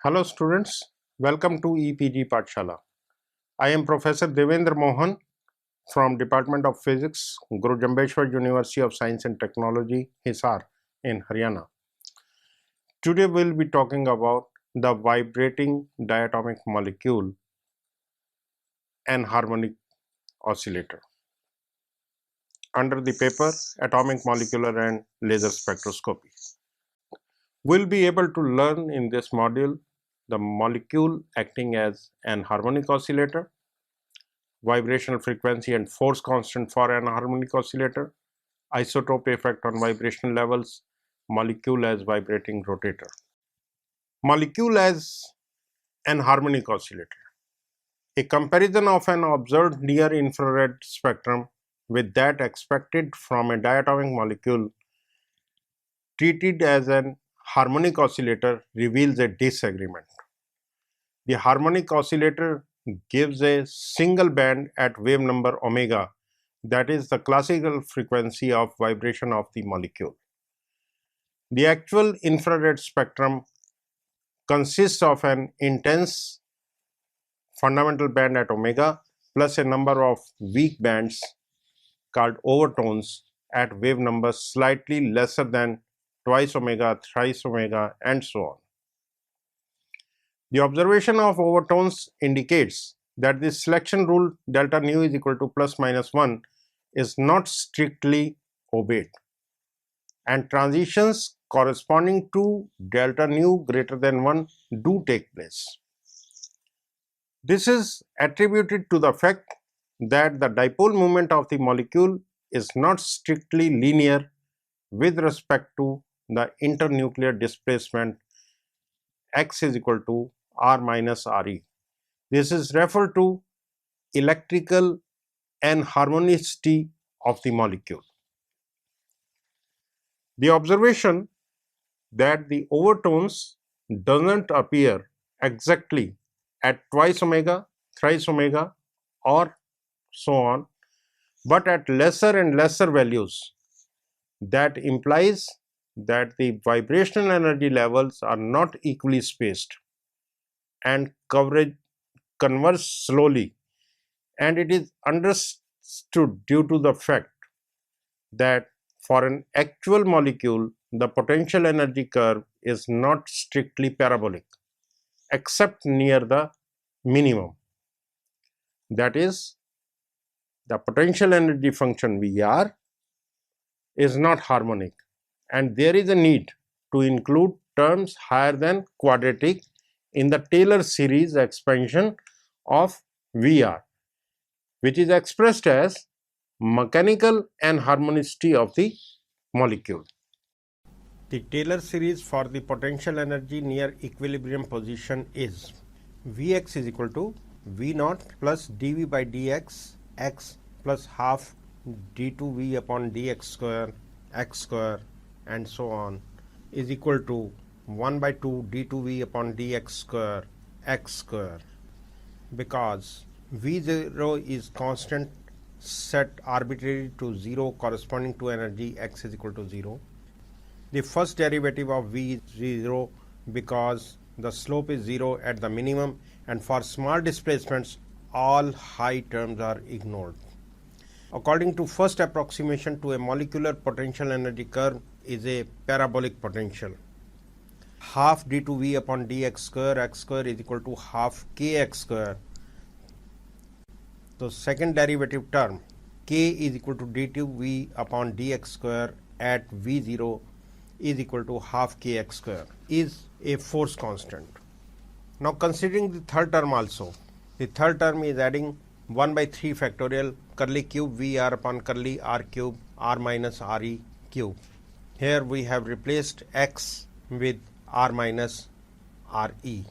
Hello students, welcome to EPG Pathshala. I am Professor Devendra Mohan from Department of Physics, Guru Jambheshwar University of Science and Technology, Hisar in Haryana. Today we will be talking about the vibrating diatomic molecule and harmonic oscillator under the paper Atomic Molecular and Laser Spectroscopy. We will be able to learn in this module the molecule acting as an harmonic oscillator, vibrational frequency and force constant for an harmonic oscillator, isotope effect on vibrational levels, molecule as vibrating rotator. Molecule as an harmonic oscillator. A comparison of an observed near infrared spectrum with that expected from a diatomic molecule treated as an harmonic oscillator reveals a disagreement. The harmonic oscillator gives a single band at wave number omega, that is the classical frequency of vibration of the molecule. The actual infrared spectrum consists of an intense fundamental band at omega plus a number of weak bands called overtones at wave numbers slightly lesser than twice omega, thrice omega, and so on. The observation of overtones indicates that the selection rule delta nu is equal to plus minus 1 is not strictly obeyed, and transitions corresponding to delta nu greater than 1 do take place. This is attributed to the fact that the dipole moment of the molecule is not strictly linear with respect to the internuclear displacement x is equal to r minus re. This is referred to electrical anharmonicity of the molecule. The observation that the overtones does not appear exactly at twice omega, thrice omega, or so on, but at lesser and lesser values, that implies that the vibrational energy levels are not equally spaced and converge slowly, and it is understood due to the fact that for an actual molecule the potential energy curve is not strictly parabolic except near the minimum. That is, the potential energy function Vr is not harmonic, and there is a need to include terms higher than quadratic in the Taylor series expansion of Vr, which is expressed as mechanical anharmonicity of the molecule. The Taylor series for the potential energy near equilibrium position is Vx is equal to V naught plus dV by dx x plus half d2V upon dx square x square and so on is equal to 1 by 2 d2V upon dx square x square, because V0 is constant set arbitrary to 0 corresponding to energy x is equal to 0. The first derivative of V is 0 because the slope is 0 at the minimum, and for small displacements all high terms are ignored. According to first approximation to a molecular potential energy curve is a parabolic potential. Half d2V upon dx square x square is equal to half kx square. So second derivative term k is equal to d2V upon dx square at V0 is equal to half kx square is a force constant. Now considering the third term also, the third term is adding 1 by 3 factorial curly cube Vr upon curly r cube r minus re cube. Here we have replaced x with r minus re.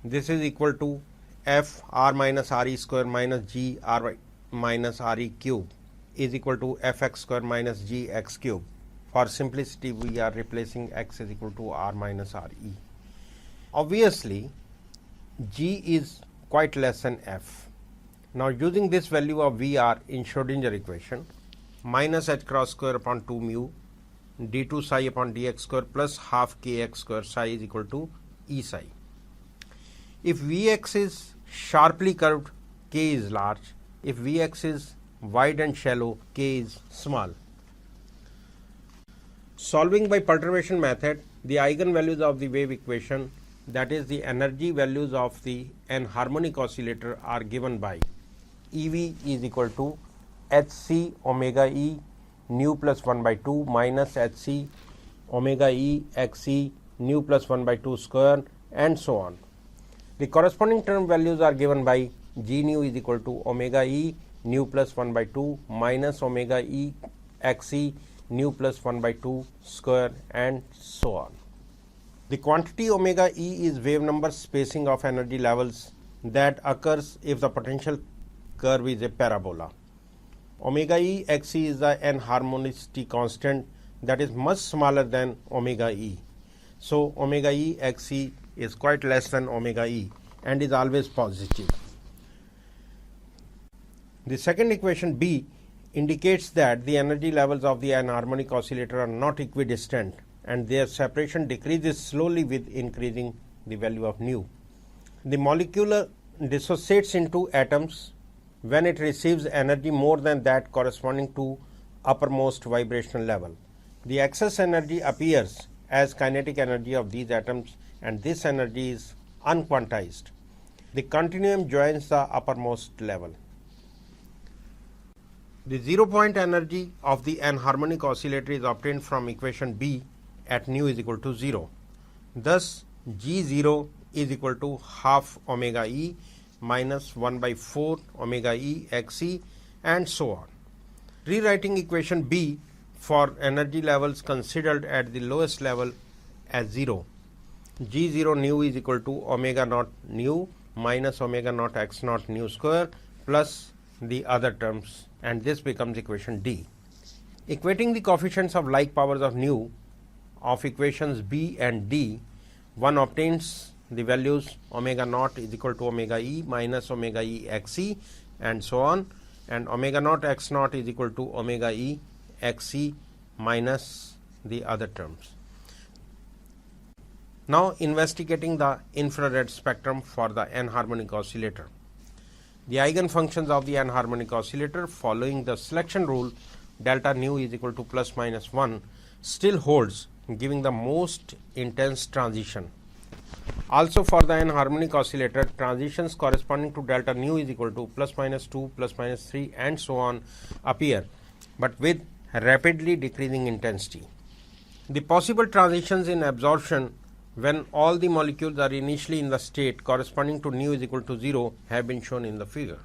This is equal to f r minus re square minus g r minus re cube is equal to fx square minus gx cube. For simplicity we are replacing x is equal to r minus re. Obviously g is quite less than f. Now using this value of Vr in Schrodinger equation, minus h cross square upon 2 mu d2 psi upon dx square plus half kx square psi is equal to E psi. If Vx is sharply curved, K is large. If Vx is wide and shallow, K is small. Solving by perturbation method, the eigenvalues of the wave equation, that is the energy values of the anharmonic oscillator, are given by EV is equal to Hc omega E nu plus 1 by 2 minus Hc omega E Xc nu plus 1 by 2 square and so on. The corresponding term values are given by G nu is equal to omega E nu plus 1 by 2 minus omega E Xc nu plus 1 by 2 square and so on. The quantity omega E is wave number spacing of energy levels that occurs if the potential curve is a parabola. Omega E Xc is the anharmonicity constant that is much smaller than omega E. So, omega E Xc is quite less than omega E and is always positive. The second equation B indicates that the energy levels of the anharmonic oscillator are not equidistant and their separation decreases slowly with increasing the value of nu. The molecule dissociates into atoms when it receives energy more than that corresponding to uppermost vibrational level. The excess energy appears as kinetic energy of these atoms and this energy is unquantized. The continuum joins the uppermost level. The 0 point energy of the anharmonic oscillator is obtained from equation B at nu is equal to 0. Thus, G0 is equal to half omega E minus 1 by 4 omega E Xc and so on. Rewriting equation B for energy levels considered at the lowest level as 0. G0 nu is equal to omega naught nu minus omega naught x naught nu square plus the other terms, and this becomes equation D. Equating the coefficients of like powers of nu of equations B and D, one obtains the values omega naught is equal to omega E minus omega E Xc and so on, and omega naught x naught is equal to omega E Xc minus the other terms. Now, investigating the infrared spectrum for the anharmonic oscillator. The eigenfunctions of the anharmonic oscillator following the selection rule delta nu is equal to plus minus 1 still holds, giving the most intense transition. Also for the anharmonic oscillator, transitions corresponding to delta nu is equal to plus minus 2, plus minus 3 and so on appear, but with rapidly decreasing intensity. The possible transitions in absorption when all the molecules are initially in the state corresponding to nu is equal to 0 have been shown in the figure.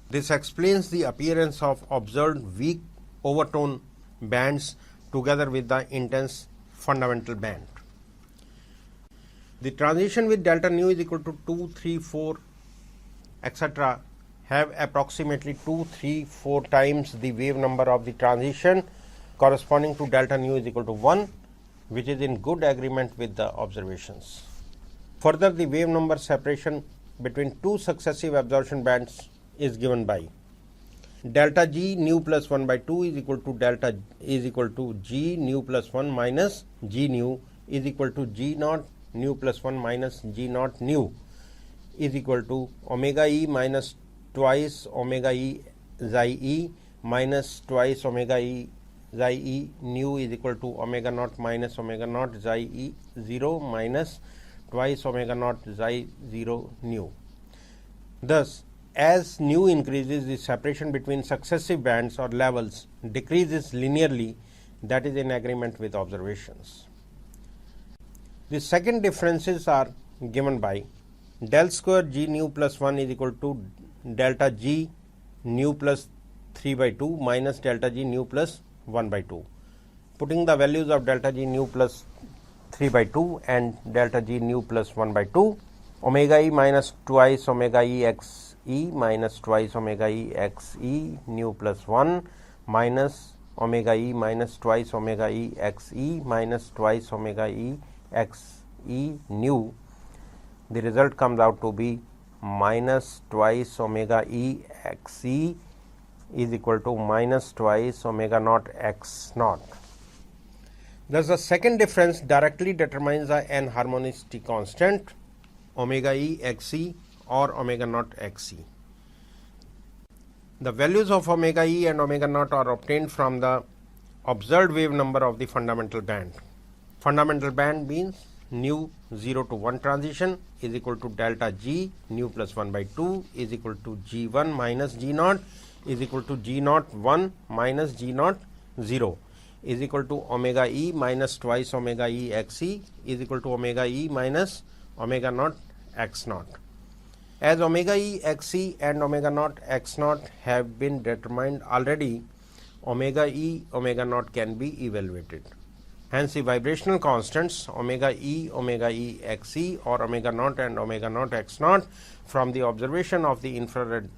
This explains the appearance of observed weak overtone bands together with the intense fundamental band. The transition with delta nu is equal to 2, 3, 4, etc. have approximately 2, 3, 4 times the wave number of the transition corresponding to delta nu is equal to 1, which is in good agreement with the observations. Further, the wave number separation between two successive absorption bands is given by delta G nu plus 1 by 2 is equal to G nu plus 1 minus G nu is equal to G naught nu plus 1 minus G naught nu is equal to omega E minus twice omega E xi E minus twice omega E xi E nu is equal to omega naught minus omega naught xi E 0 minus twice omega naught xi 0 nu. Thus, as nu increases, the separation between successive bands or levels decreases linearly, that is in agreement with observations. The second differences are given by del square G nu plus 1 is equal to delta G nu plus 3 by 2 minus delta G nu plus 1 by 2. Putting the values of delta G nu plus 3 by 2 and delta G nu plus 1 by 2, omega E minus twice omega E x E minus twice omega E x E nu plus 1 minus omega E minus twice omega E x E minus twice omega E x E nu. The result comes out to be minus twice omega E x E is equal to minus twice omega naught x naught. Thus, the second difference directly determines the anharmonicity constant omega e xc or omega naught xc. The values of omega e and omega naught are obtained from the observed wave number of the fundamental band. Fundamental band means nu 0 to 1 transition is equal to delta g nu plus 1 by 2 is equal to g1 minus g naught is equal to g naught 1 minus g naught 0 is equal to omega e minus twice omega e xc is equal to omega e minus omega naught x naught. As omega e xc and omega naught x naught have been determined already, omega e omega naught can be evaluated. Hence, the vibrational constants omega e xc or omega naught and omega naught x naught from the observation of the infrared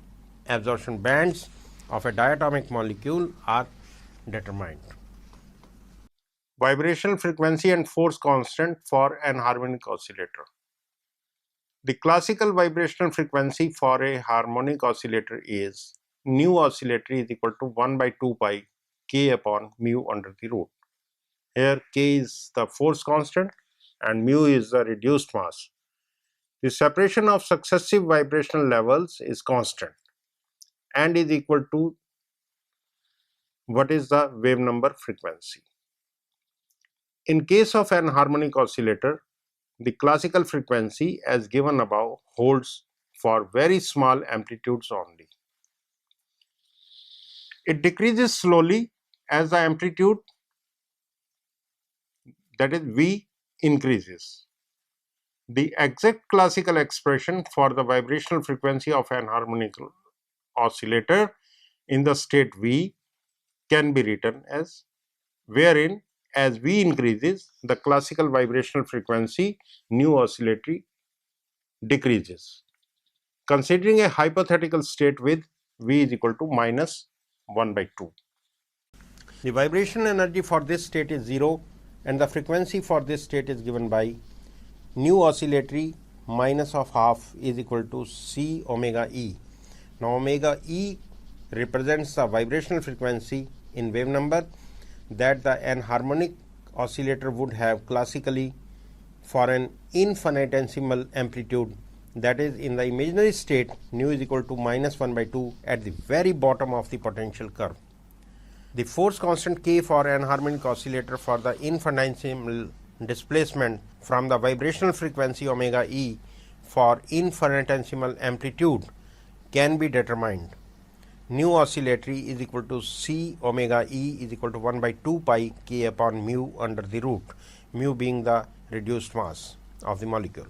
absorption bands of a diatomic molecule are determined. Vibrational frequency and force constant for an harmonic oscillator. The classical vibrational frequency for a harmonic oscillator is nu oscillatory is equal to 1 by 2 pi k upon mu under the root. Here k is the force constant and mu is the reduced mass. The separation of successive vibrational levels is constant and is equal to what is the wave number frequency. In case of an harmonic oscillator, the classical frequency as given above holds for very small amplitudes only. It decreases slowly as the amplitude, that is V, increases. The exact classical expression for the vibrational frequency of an harmonic oscillator in the state V can be written as wherein as V increases, the classical vibrational frequency nu oscillatory decreases. Considering a hypothetical state with V is equal to minus 1 by 2. The vibrational energy for this state is 0 and the frequency for this state is given by nu oscillatory minus of half is equal to C omega E. Now, omega E represents the vibrational frequency in wave number that the anharmonic oscillator would have classically for an infinitesimal amplitude, that is in the imaginary state nu is equal to minus 1 by 2 at the very bottom of the potential curve. The force constant k for anharmonic oscillator for the infinitesimal displacement from the vibrational frequency omega e for infinitesimal amplitude can be determined. Nu oscillatory is equal to C omega e is equal to 1 by 2 pi k upon mu under the root, mu being the reduced mass of the molecule.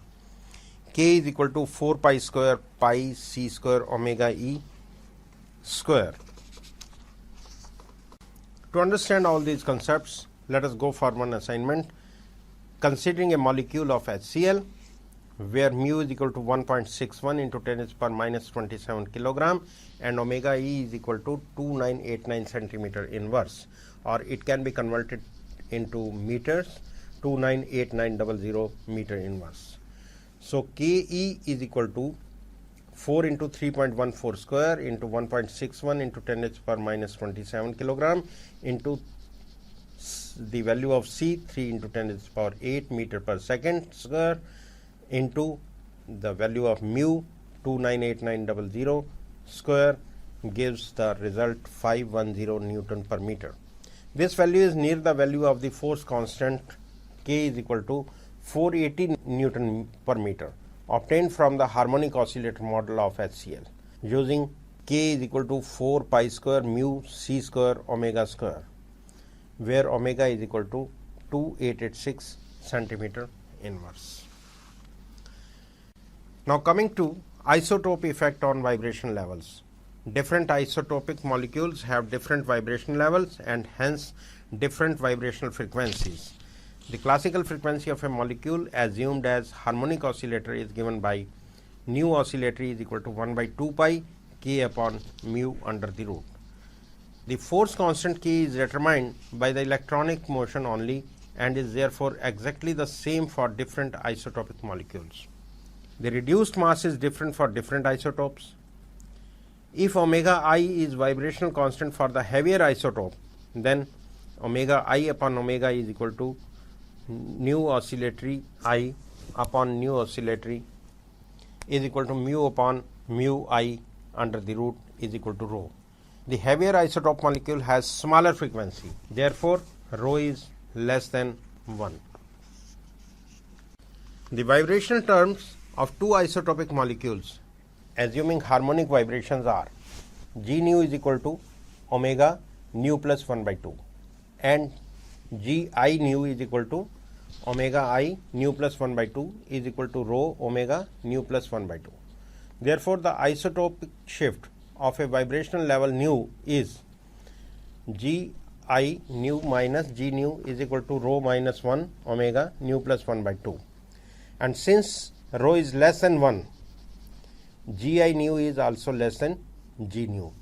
K is equal to 4 pi square pi c square omega e square. To understand all these concepts, let us go for one assignment. Considering a molecule of HCl where mu is equal to 1.61 into 10 to the power minus 27 kilogram and omega e is equal to 2989 centimeter inverse, or it can be converted into meters, 298900 meter inverse. So, Ke is equal to 4 into 3.14 square into 1.61 into 10 to the power minus 27 kilogram into the value of C 3 into 10 to the power 8 meter per second square into the value of mu 298900 square gives the result 510 Newton per meter. This value is near the value of the force constant K is equal to 480 Newton per meter obtained from the harmonic oscillator model of HCl using K is equal to 4 pi square mu c square omega square, where omega is equal to 2886 centimeter inverse. Now, coming to isotope effect on vibration levels. Different isotopic molecules have different vibration levels and hence different vibrational frequencies. The classical frequency of a molecule assumed as harmonic oscillator is given by nu oscillatory is equal to 1 by 2 pi k upon mu under the root. The force constant K is determined by the electronic motion only and is therefore exactly the same for different isotopic molecules. The reduced mass is different for different isotopes. If omega I is vibrational constant for the heavier isotope, then omega I upon omega is equal to nu oscillatory I upon nu oscillatory is equal to mu upon mu I under the root is equal to rho. The heavier isotope molecule has smaller frequency, therefore rho is less than 1. The vibrational terms of two isotopic molecules assuming harmonic vibrations are G nu is equal to omega nu plus 1 by 2 and G I nu is equal to omega I nu plus 1 by 2 is equal to rho omega nu plus 1 by 2. Therefore, the isotopic shift of a vibrational level nu is G I nu minus G nu is equal to rho minus 1 omega nu plus 1 by 2. And since rho is less than 1, G I nu is also less than G nu.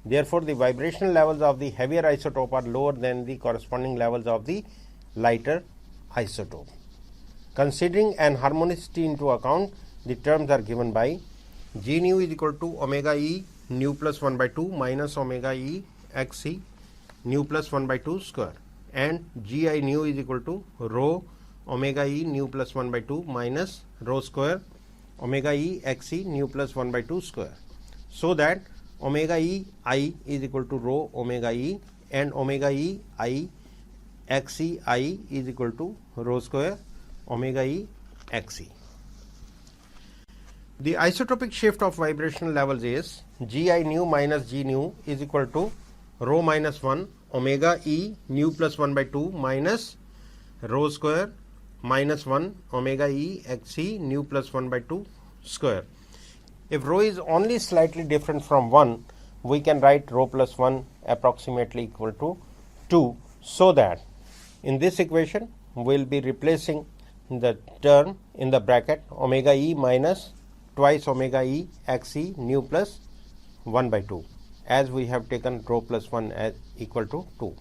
Therefore, the vibrational levels of the heavier isotope are lower than the corresponding levels of the lighter isotope. Considering anharmonicity into account, the terms are given by G nu is equal to omega E nu plus 1 by 2 minus omega E x E nu plus 1 by 2 square, and G I nu is equal to rho omega E nu plus 1 by 2 minus rho square omega E x E nu plus 1 by 2 square, so that omega E I is equal to rho omega E and omega E I x E I is equal to rho square omega E x E. The isotopic shift of vibrational levels is G I nu minus G nu is equal to rho minus 1 omega E nu plus 1 by 2 minus rho square minus 1 omega E x E nu plus 1 by 2 square. If rho is only slightly different from 1, we can write rho plus 1 approximately equal to 2, so that in this equation we will be replacing the term in the bracket omega E minus twice omega E x E nu plus 1 by 2, as we have taken rho plus 1 as equal to 2.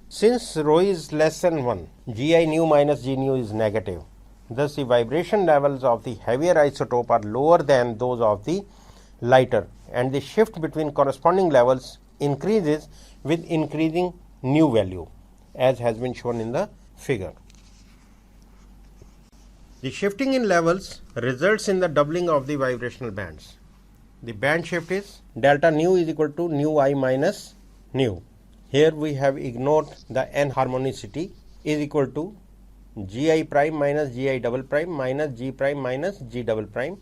Since rho is less than 1, G I nu minus G nu is negative. Thus, the vibration levels of the heavier isotope are lower than those of the lighter, and the shift between corresponding levels increases with increasing nu value, as has been shown in the figure. The shifting in levels results in the doubling of the vibrational bands. The band shift is delta nu is equal to nu I minus nu. Here we have ignored the anharmonicity is equal to G I prime minus G I double prime minus G prime minus G double prime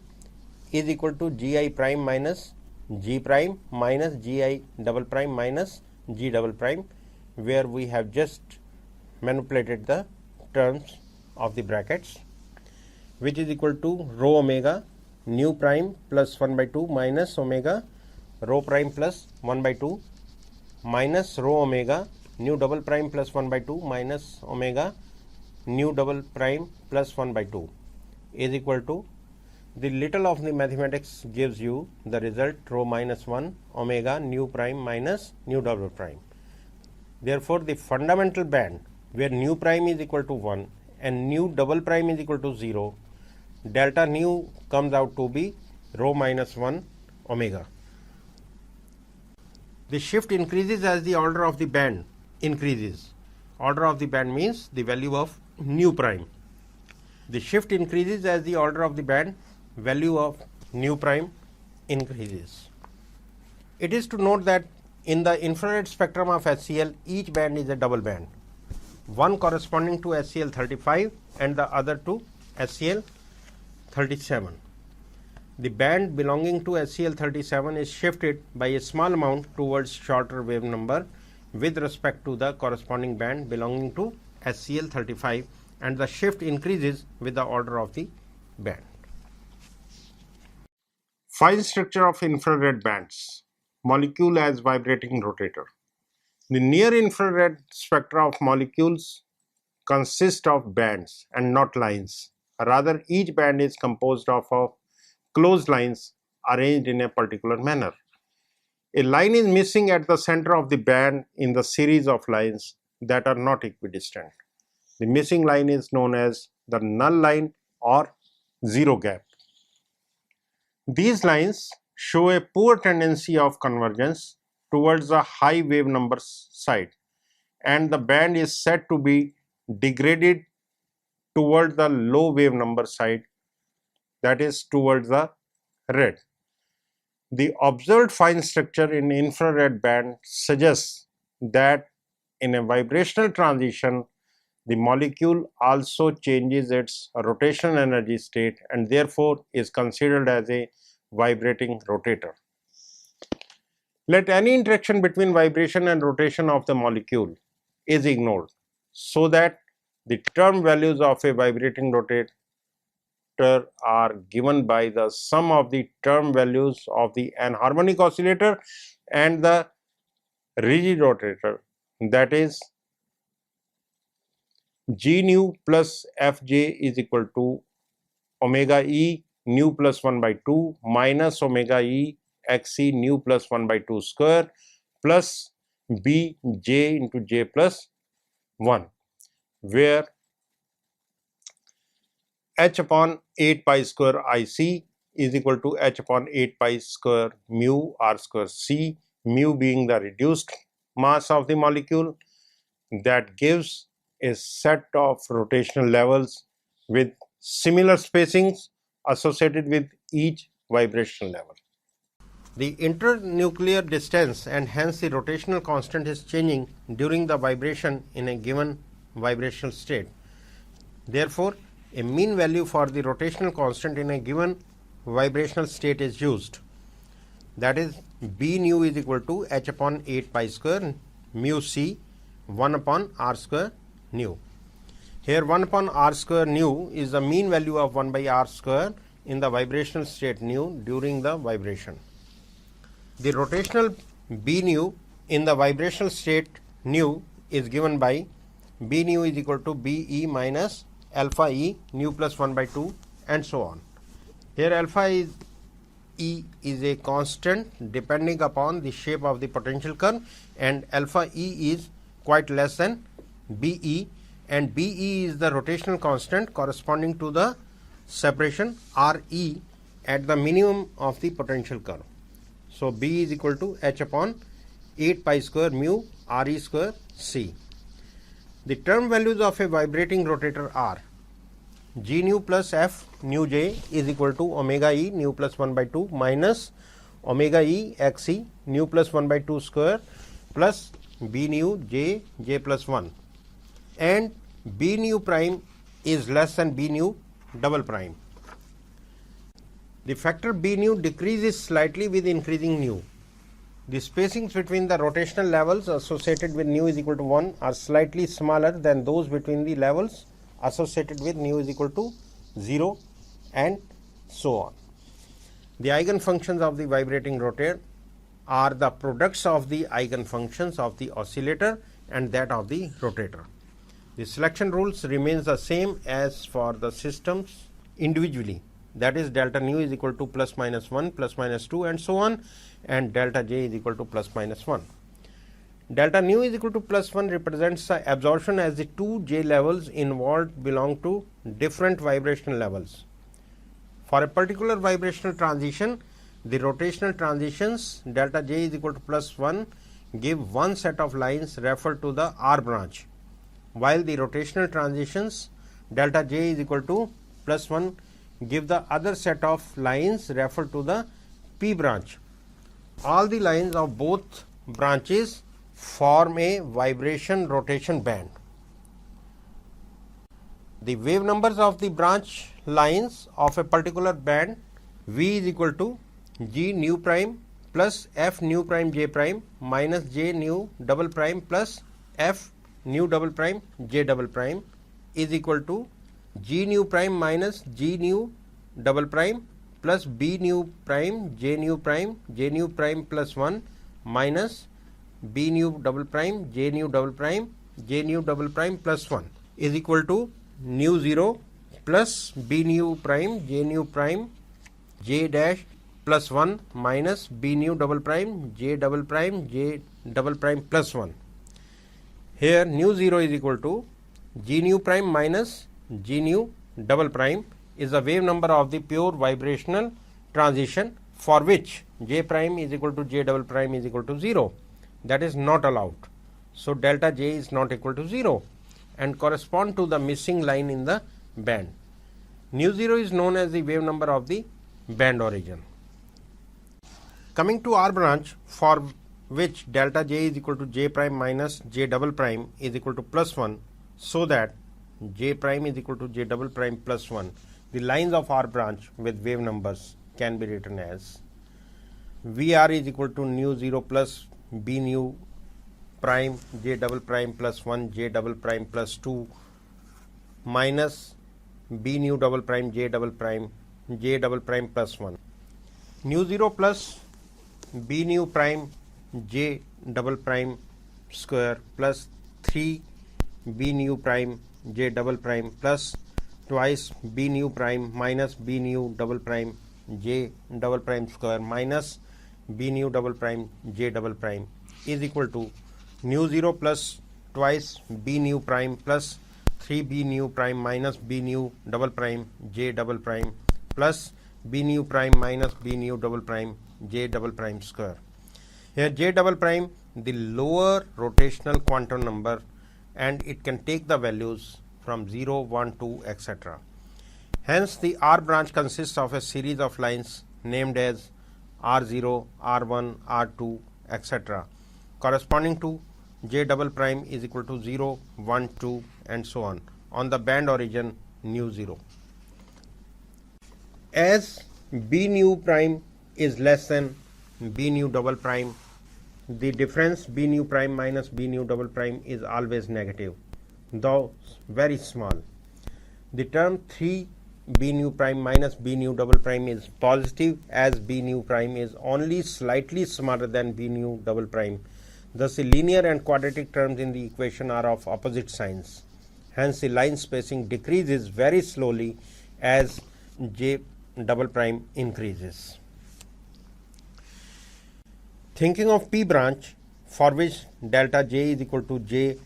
is equal to G I prime minus G prime minus G I double prime minus G double prime, where we have just manipulated the terms of the brackets, which is equal to rho omega nu prime plus 1 by 2 minus omega rho prime plus 1 by 2 minus rho omega nu double prime plus 1 by 2 minus omega nu double prime plus 1 by 2 is equal to, the little of the mathematics gives you the result rho minus 1 omega nu prime minus nu double prime. Therefore, the fundamental band where nu prime is equal to 1 and nu double prime is equal to 0, delta nu comes out to be rho minus 1 omega. The shift increases as the order of the band increases. Order of the band means the value of nu prime. The shift increases as the order of the band value of nu prime increases. It is to note that in the infrared spectrum of HCl, each band is a double band, one corresponding to HCl 35 and the other to HCl 37. The band belonging to HCl 37 is shifted by a small amount towards shorter wave number with respect to the corresponding band belonging to HCl 35, and the shift increases with the order of the band. Fine structure of infrared bands. Molecule as vibrating rotator. The near infrared spectra of molecules consist of bands and not lines. Rather, each band is composed of closed lines arranged in a particular manner. A line is missing at the center of the band in the series of lines that are not equidistant. The missing line is known as the null line or zero gap. These lines show a poor tendency of convergence towards the high wave number side, and the band is said to be degraded toward the low wave number side, that is towards the red. The observed fine structure in infrared band suggests that in a vibrational transition, the molecule also changes its rotational energy state and therefore is considered as a vibrating rotator. Let any interaction between vibration and rotation of the molecule is ignored, so that the term values of a vibrating rotator are given by the sum of the term values of the anharmonic oscillator and the rigid rotator, that is G nu plus Fj is equal to omega E nu plus 1 by 2 minus omega E Xc nu plus 1 by 2 square plus B j into j plus 1, where h upon 8 pi square Ic is equal to h upon 8 pi square mu r square c, mu being the reduced mass of the molecule, that gives a set of rotational levels with similar spacings associated with each vibrational level. The internuclear distance and hence the rotational constant is changing during the vibration in a given vibrational state. Therefore, a mean value for the rotational constant in a given vibrational state is used. That is, B nu is equal to h upon 8 pi square mu c 1 upon r square nu. Here 1 upon r square nu is the mean value of 1 by r square in the vibrational state nu during the vibration. The rotational B nu in the vibrational state nu is given by B nu is equal to B e minus alpha e nu plus 1 by 2 and so on. Here alpha e is a constant depending upon the shape of the potential curve, and alpha e is quite less than Be, and Be is the rotational constant corresponding to the separation Re at the minimum of the potential curve. So, B is equal to h upon 8 pi square mu Re square c. The term values of a vibrating rotator are G nu plus F nu j is equal to omega E nu plus 1 by 2 minus omega E x e nu plus 1 by 2 square plus B nu j plus 1, and B nu prime is less than B nu double prime. The factor B nu decreases slightly with increasing nu. The spacings between the rotational levels associated with nu is equal to 1 are slightly smaller than those between the levels associated with nu is equal to 0 and so on. The eigenfunctions of the vibrating rotator are the products of the eigenfunctions of the oscillator and that of the rotator. The selection rules remains the same as for the systems individually, that is delta nu is equal to plus minus 1, plus minus 2 and so on, and delta j is equal to plus minus 1. Delta nu is equal to plus 1 represents the absorption as the two j levels involved belong to different vibrational levels. For a particular vibrational transition, the rotational transitions delta j is equal to plus 1 give one set of lines referred to the R branch, while the rotational transitions delta j is equal to plus 1 give the other set of lines referred to the P branch. All the lines of both branches form a vibration rotation band. The wave numbers of the branch lines of a particular band V is equal to G nu prime plus F nu prime j prime minus J nu double prime plus F nu double prime j double prime is equal to G nu prime minus G nu double prime plus B nu prime j nu prime plus 1 minus B nu double prime j nu double prime plus 1 is equal to nu 0 plus B nu prime j dash plus 1 minus B nu double prime j double prime plus 1. Here nu 0 is equal to G nu prime minus G nu double prime is the wave number of the pure vibrational transition for which j prime is equal to j double prime is equal to 0. That is not allowed. So, delta j is not equal to 0 and correspond to the missing line in the band. Nu 0 is known as the wave number of the band origin. Coming to R branch, for which delta j is equal to j prime minus j double prime is equal to plus 1, so that j prime is equal to j double prime plus 1, the lines of R branch with wave numbers can be written as Vr is equal to nu 0 plus b nu prime j double prime plus 1 j double prime plus 2 minus b nu double prime j double prime plus 1. Nu 0 plus b nu prime j double prime square plus 3 b nu prime j double prime plus twice b nu prime minus b nu double prime j double prime square minus b nu double prime j double prime is equal to nu 0 plus twice b nu prime plus 3 b nu prime minus b nu double prime j double prime plus b nu prime minus b nu double prime j double prime square. Here j double prime the lower rotational quantum number, and it can take the values from 0, 1, 2, etc. Hence the R branch consists of a series of lines named as R0, R1, R2, etc. corresponding to j double prime is equal to 0, 1, 2 and so on the band origin nu 0. As b nu prime is less than b nu double prime, the difference b nu prime minus b nu double prime is always negative, though very small. The term 3 b nu prime minus b nu double prime is positive, as b nu prime is only slightly smaller than b nu double prime. Thus the linear and quadratic terms in the equation are of opposite signs. Hence the line spacing decreases very slowly as j double prime increases. Thinking of P branch, for which delta j is equal to j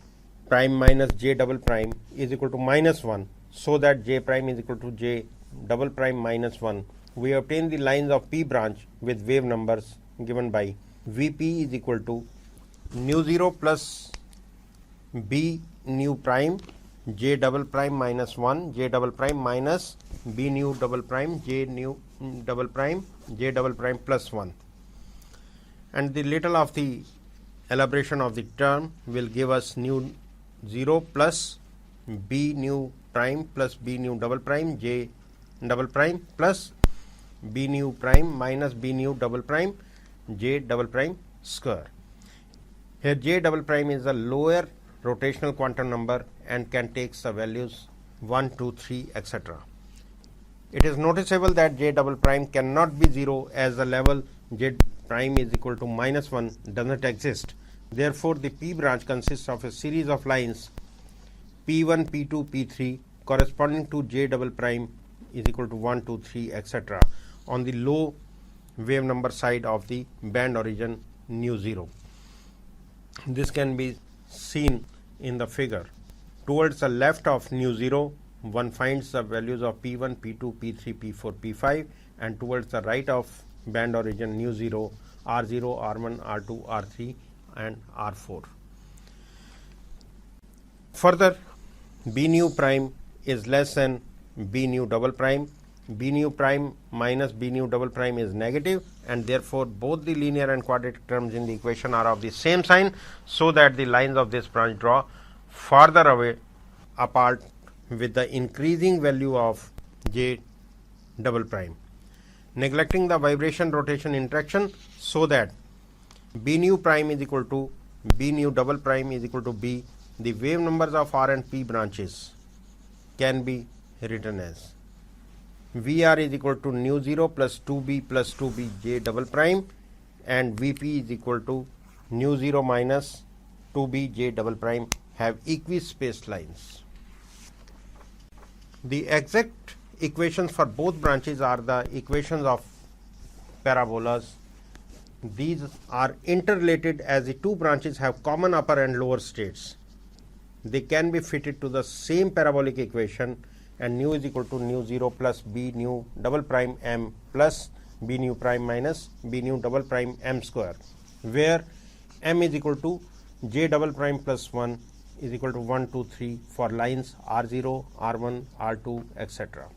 prime minus j double prime is equal to minus 1, so that j prime is equal to j double prime minus 1, we obtain the lines of P branch with wave numbers given by Vp is equal to nu 0 plus b nu prime j double prime minus 1 j double prime minus b nu double prime j nu double prime j double prime plus 1. And the little of the elaboration of the term will give us nu 0 plus b nu prime plus b nu double prime j double prime plus b nu prime minus b nu double prime j double prime square. Here j double prime is a lower rotational quantum number and can take the values 1, 2, 3, etc. It is noticeable that j double prime cannot be 0, as the level j prime is equal to minus 1 does not exist. Therefore, the P branch consists of a series of lines P1, P2, P3 corresponding to j double prime is equal to 1, 2, 3, etc. on the low wave number side of the band origin nu 0. This can be seen in the figure. Towards the left of nu 0, one finds the values of P1, P2, P3, P4, P5, and towards the right of band origin nu 0, R0, R1, R2, R3 and R4. Further, b nu prime is less than b nu double prime. B nu prime minus b nu double prime is negative, and therefore both the linear and quadratic terms in the equation are of the same sign, so that the lines of this branch draw farther away apart with the increasing value of j double prime, neglecting the vibration rotation interaction, so that b nu prime is equal to b nu double prime is equal to b. The wave numbers of R and P branches can be written as Vr is equal to nu 0 plus 2b plus 2b j double prime, and Vp is equal to nu 0 minus 2b j double prime have equispaced lines. The exact equations for both branches are the equations of parabolas. These are interrelated as the two branches have common upper and lower states. They can be fitted to the same parabolic equation, and nu is equal to nu 0 plus b nu double prime m plus b nu prime minus b nu double prime m square, where m is equal to j double prime plus 1 is equal to 1, 2, 3 for lines R0, R1, R2, etc.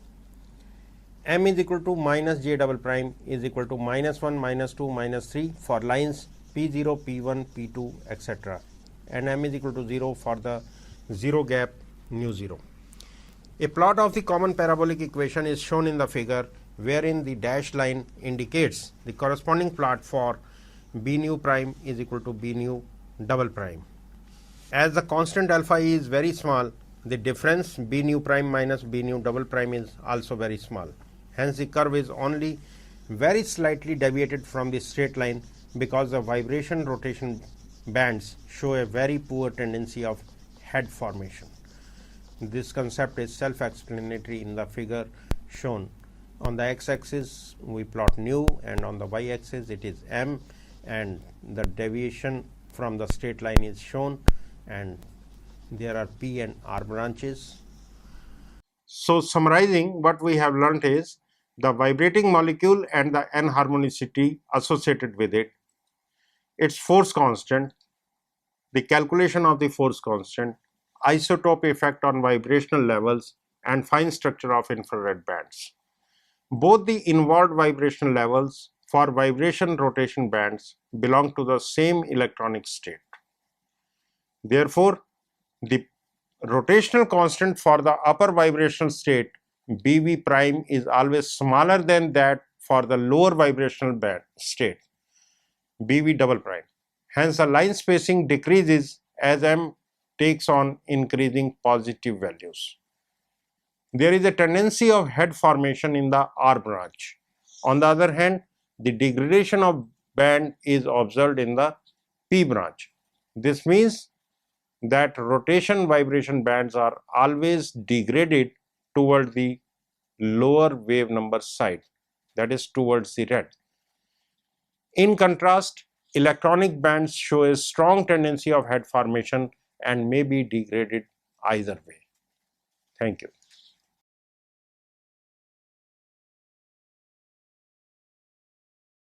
M is equal to minus J double prime is equal to minus 1, minus 2, minus 3 for lines P0, P1, P2, etc. and M is equal to 0 for the 0 gap nu 0. A plot of the common parabolic equation is shown in the figure, wherein the dashed line indicates the corresponding plot for B nu prime is equal to B nu double prime. As the constant alpha is very small, the difference B nu prime minus B nu double prime is also very small. Hence the curve is only very slightly deviated from the straight line, because the vibration rotation bands show a very poor tendency of head formation. This concept is self-explanatory in the figure shown. On the x-axis we plot nu, and on the y-axis it is m, and the deviation from the straight line is shown, and there are P and R branches. So summarizing, what we have learnt is the vibrating molecule and the n-harmonicity associated with it, its force constant, the calculation of the force constant, isotope effect on vibrational levels, and fine structure of infrared bands. Both the involved vibrational levels for vibration rotation bands belong to the same electronic state. Therefore, the rotational constant for the upper vibrational state BV prime is always smaller than that for the lower vibrational band state BV double prime. Hence, the line spacing decreases as m takes on increasing positive values. There is a tendency of head formation in the R branch. On the other hand, the degradation of band is observed in the P branch. This means that rotation vibration bands are always degraded toward the lower wave number side, that is towards the red. In contrast, electronic bands show a strong tendency of head formation and may be degraded either way. Thank you.